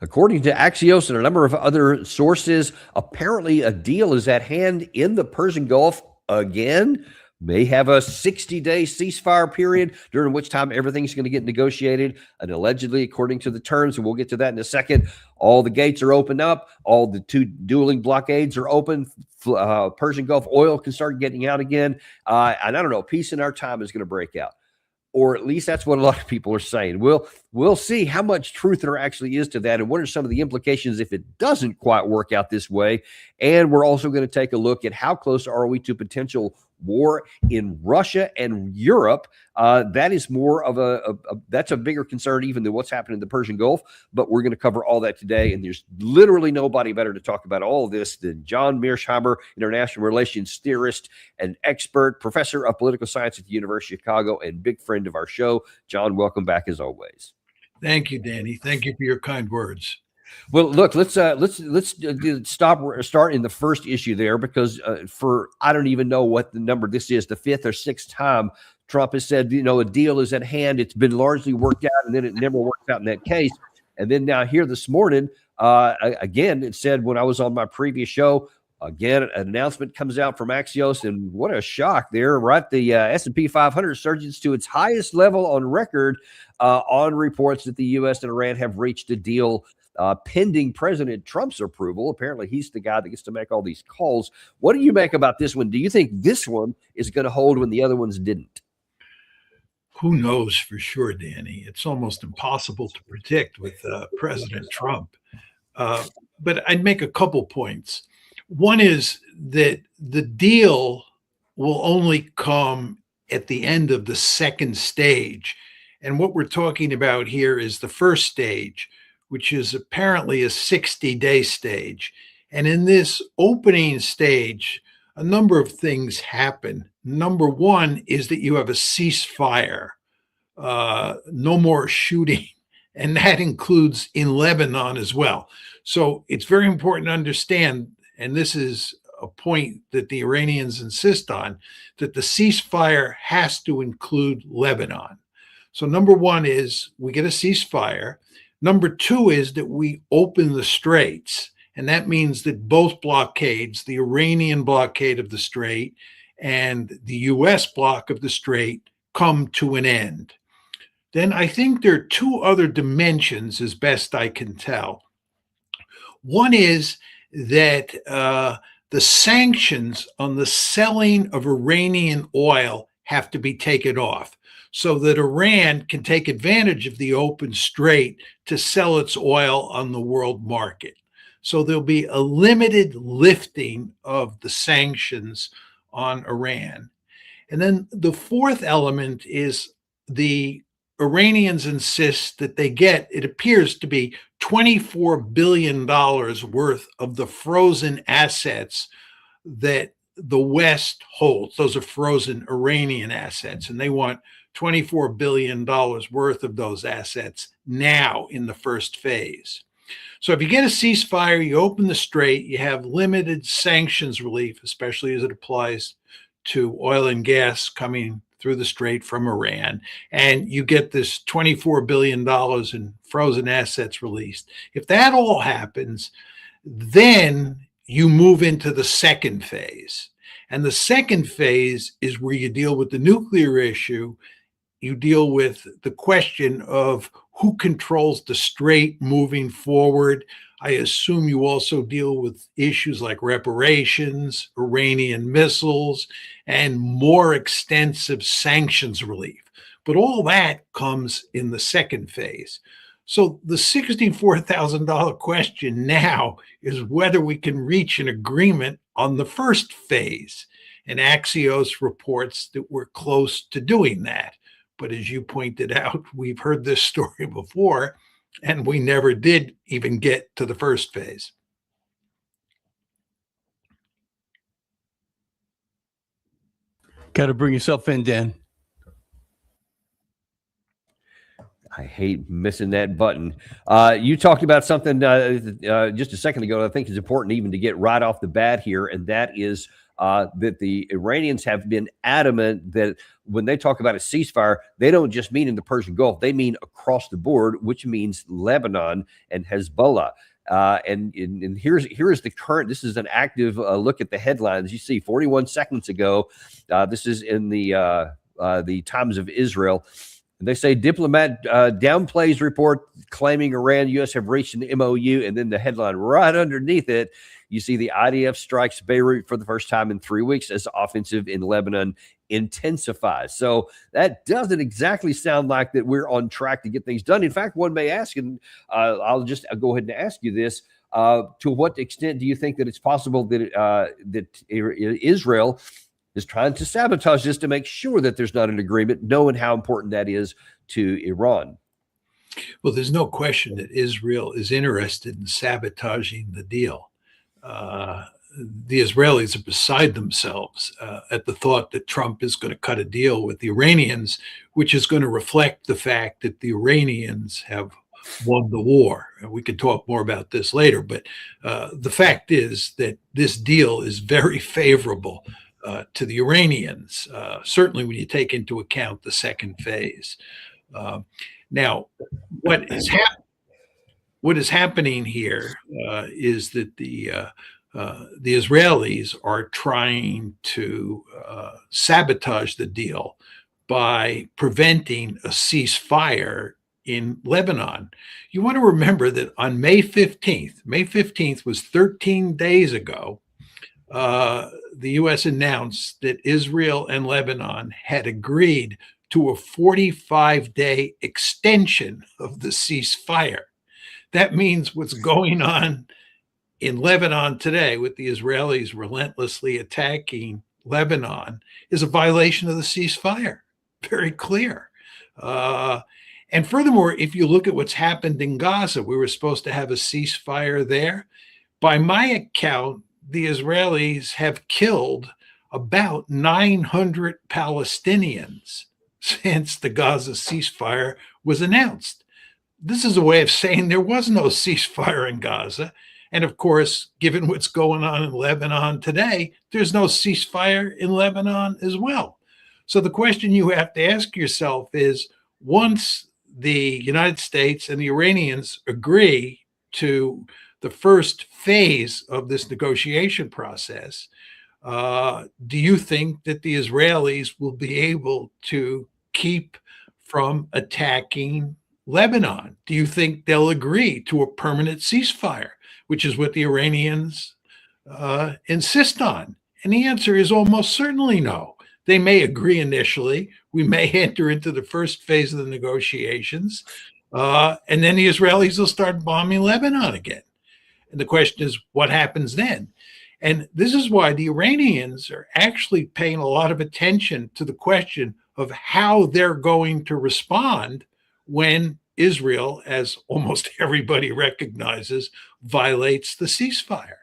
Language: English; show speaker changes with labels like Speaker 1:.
Speaker 1: According to Axios and a number of other sources, apparently a deal is at hand in the Persian Gulf again. May have a 60-day ceasefire period during which time everything's going to get negotiated. And allegedly, according to the terms, and we'll get to that in a second, all the gates are opened up. All the two dueling blockades are open. Persian Gulf oil can start getting out again. And I don't know, peace in our time is going to break out. Or at least that's what a lot of people are saying. We'll see how much truth there actually is to that, and what are some of the implications if it doesn't quite work out this way. And we're also going to take a look at how close are we to potential war in Russia and Europe. That is more of that's a bigger concern even than what's happening in the Persian Gulf. But we're going to cover all that today, and there's literally nobody better to talk about all of this than John Mearsheimer, international relations theorist and expert, professor of political science at the University of Chicago, and big friend of our show. John, welcome back as always.
Speaker 2: Thank you, Danny. Thank you for your kind words.
Speaker 1: Well, look, let's start in the first issue there, because for I don't even know what the number this is, the fifth or sixth time Trump has said, a deal is at hand. It's been largely worked out, and then it never worked out in that case. And then now here this morning, again, it said when I was on my previous show, again, an announcement comes out from Axios, and what a shock there, right? The S&P 500 surges to its highest level on record on reports that the U.S. and Iran have reached a deal pending President Trump's approval. Apparently, he's the guy that gets to make all these calls. What do you make about this one? Do you think this one is going to hold when the other ones didn't?
Speaker 2: Who knows for sure, Danny? It's almost impossible to predict with President Trump. But I'd make a couple points. One is that the deal will only come at the end of the second stage. And what we're talking about here is the first stage, which is apparently a 60-day stage. And in this opening stage, a number of things happen. Number one is that you have a ceasefire, no more shooting, and that includes in Lebanon as well. So it's very important to understand, and this is a point that the Iranians insist on, that the ceasefire has to include Lebanon. So number one is we get a ceasefire. Number two is that we open the straits, and that means that both blockades, the Iranian blockade of the strait and the U.S. block of the strait, come to an end. Then I think there are two other dimensions, as best I can tell. One is that the sanctions on the selling of Iranian oil have to be taken off, so that Iran can take advantage of the open strait to sell its oil on the world market. So there'll be a limited lifting of the sanctions on Iran. And then the fourth element is the Iranians insist that they get, it appears to be $24 billion worth of the frozen assets that the West holds. Those are frozen Iranian assets, and they want $24 billion worth of those assets now in the first phase. So if you get a ceasefire, you open the strait, you have limited sanctions relief, especially as it applies to oil and gas coming through the strait from Iran, and you get this $24 billion in frozen assets released. If that all happens, then you move into the second phase. And the second phase is where you deal with the nuclear issue. You deal with the question of who controls the strait moving forward. I assume you also deal with issues like reparations, Iranian missiles, and more extensive sanctions relief. But all that comes in the second phase. So the $64,000 question now is whether we can reach an agreement on the first phase. And Axios reports that we're close to doing that. But as you pointed out, we've heard this story before, and we never did even get to the first phase.
Speaker 3: Got to bring yourself in, Dan.
Speaker 1: I hate missing that button. You talked about something just a second ago that I think is important even to get right off the bat here, and that is that the Iranians have been adamant that when they talk about a ceasefire, they don't just mean in the Persian Gulf, they mean across the board, which means Lebanon and Hezbollah. And here's the current. This is an active look at the headlines. You see, 41 seconds ago, this is in the Times of Israel. And they say diplomat downplays report claiming Iran, U.S. have reached an MOU. And then the headline right underneath it, you see the IDF strikes Beirut for the first time in 3 weeks as offensive in Lebanon intensifies. So that doesn't exactly sound like that we're on track to get things done. In fact, one may ask, and I'll go ahead and ask you this, to what extent do you think that it's possible that Israel is trying to sabotage this to make sure that there's not an agreement, knowing how important that is to Iran?
Speaker 2: Well, there's no question that Israel is interested in sabotaging the deal. The Israelis are beside themselves at the thought that Trump is going to cut a deal with the Iranians, which is going to reflect the fact that the Iranians have won the war. We can talk more about this later, but the fact is that this deal is very favorable to the Iranians, certainly when you take into account the second phase. Now, what is happening here is that the Israelis are trying to sabotage the deal by preventing a ceasefire in Lebanon. You want to remember that on May 15th was 13 days ago, the U.S. announced that Israel and Lebanon had agreed to a 45-day extension of the ceasefire. That means what's going on in Lebanon today with the Israelis relentlessly attacking Lebanon is a violation of the ceasefire. Very clear. And furthermore, if you look at what's happened in Gaza, we were supposed to have a ceasefire there. By my account, the Israelis have killed about 900 Palestinians since the Gaza ceasefire was announced. This is a way of saying there was no ceasefire in Gaza. And of course, given what's going on in Lebanon today, there's no ceasefire in Lebanon as well. So the question you have to ask yourself is, once the United States and the Iranians agree to the first phase of this negotiation process, do you think that the Israelis will be able to keep from attacking Lebanon? Do you think they'll agree to a permanent ceasefire, which is what the Iranians insist on? And the answer is almost certainly no. They may agree initially. We may enter into the first phase of the negotiations, and then the Israelis will start bombing Lebanon again. And the question is, what happens then? And this is why the Iranians are actually paying a lot of attention to the question of how they're going to respond when Israel, as almost everybody recognizes, violates the ceasefire.